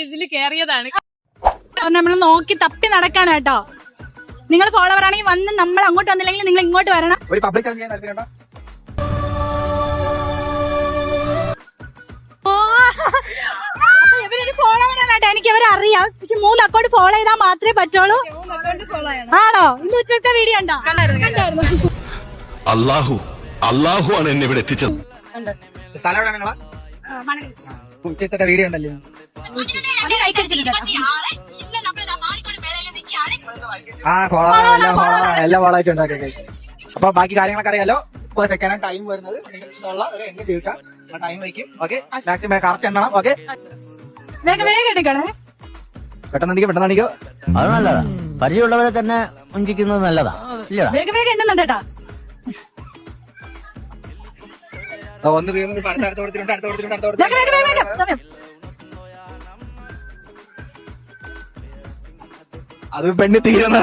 ഇതില് കേറിയതാണ്. നമ്മൾ നോക്കി തപ്പി നടക്കാനാട്ടോ. നിങ്ങൾ ഫോളോവർ ആണെങ്കിൽ വന്ന് നമ്മൾ അങ്ങോട്ട് വന്നില്ലെങ്കിൽ നിങ്ങൾ ഇങ്ങോട്ട് വരണം. ഒരു പബ്ലിക് ചാനൽ ചെയ്യാൻ താല്പര്യമുണ്ടോ? ഇവരൊരു ഫോളോവർ ആണോ? എനിക്ക് അവരെ അറിയാം, പക്ഷെ 3 അക്കൗണ്ട് ഫോളോ ചെയ്താൽ മാത്രമേ പറ്റുള്ളൂ. ആണോ? ഇന്ന് ഉച്ചത്തെ വീഡിയോ ഉണ്ടോ? അള്ളാഹു ആണ് എന്നെ ഇവിടെ എത്തിച്ചത്. സ്ഥലം എവിടെ നിങ്ങളാ? ഉച്ചത്തെ വീഡിയോ ഉണ്ടല്ലോ. എല്ലാം ഫോളോ ആയിട്ട് ഉണ്ടാക്കി. അപ്പൊ ബാക്കി കാര്യങ്ങളൊക്കെ അറിയാലോ. ഇപ്പൊ സെക്കൻഡ് ടൈം വരുന്നത് ഇഷ്ടമുള്ള ഒരു എണ്ണ തീർക്കാം. ടൈം വയ്ക്കും. ഓക്കെ, മാക്സിമം കറക്റ്റ് എണ്ണണം. ഓക്കെ, വേഗം എടുക്കണേ. പെട്ടെന്ന് അടിക്കോ. അത് നല്ലതാ. പരിചയമുള്ളവരെ തന്നെ മുഞ്ചിക്കുന്നത് നല്ലതാ. ഇല്ലടാ, വേഗം എണ്ണുന്നുണ്ടേട്ടാ. ഒന്ന് വീഴുന്നത് അടുത്ത കൊടുത്തിട്ടുണ്ട്. സമയം. അത് പെണ്ണ് തീരുന്ന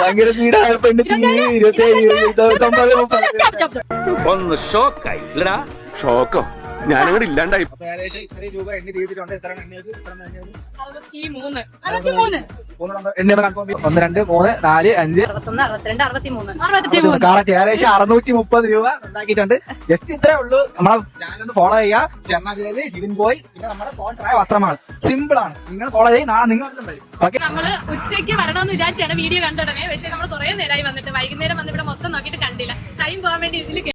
ഭയങ്കര തീരാ. പെണ്ണ് തീര് 27, 29, 30. ഒന്ന് ഷോക്കായി ഇല്ലടാ. ഷോക്കോ? ഞാനിവിടെ ഇല്ലാണ്ടായി. അപ്പൊ ഏകദേശം ഇത്രയും രൂപ എണ്ണി തീർത്തിട്ടുണ്ട്. എത്ര എണ്ണിയത്? 63, എണ്ണ കൺഫേം. 1, 2, 3, 4, 5, 61, 62, 63. കറക്റ്റ്. ഏകദേശം 630 രൂപ ഉണ്ടാക്കിയിട്ടുണ്ട്. ജസ്റ്റ് ഇത്രേ ഉള്ളൂ. നമ്മളെ ചാനൽ ഫോളോ ചെയ്യുക. ചെണ്ണാജിയില് ജിവിൻ ബോയ്. പിന്നെ നമ്മുടെ കോൺട്രായ വസ്ത്രമാണ്. സിമ്പിൾ ആണ്. നിങ്ങൾ ഫോളോ ചെയ്യും. നാളെ നിങ്ങൾ ഓക്കെ. നമ്മള് ഉച്ചയ്ക്ക് വരണമെന്ന് വിചാരിച്ചാണ് വീഡിയോ കണ്ടിടണേ. പക്ഷെ നമ്മൾ കുറെ നേരമായി വന്നിട്ട് വൈകുന്നേരം വന്ന് ഇവിടെ മൊത്തം നോക്കിയിട്ട് കണ്ടില്ല. ടൈം പോകാൻ വേണ്ടി ഇതിൽ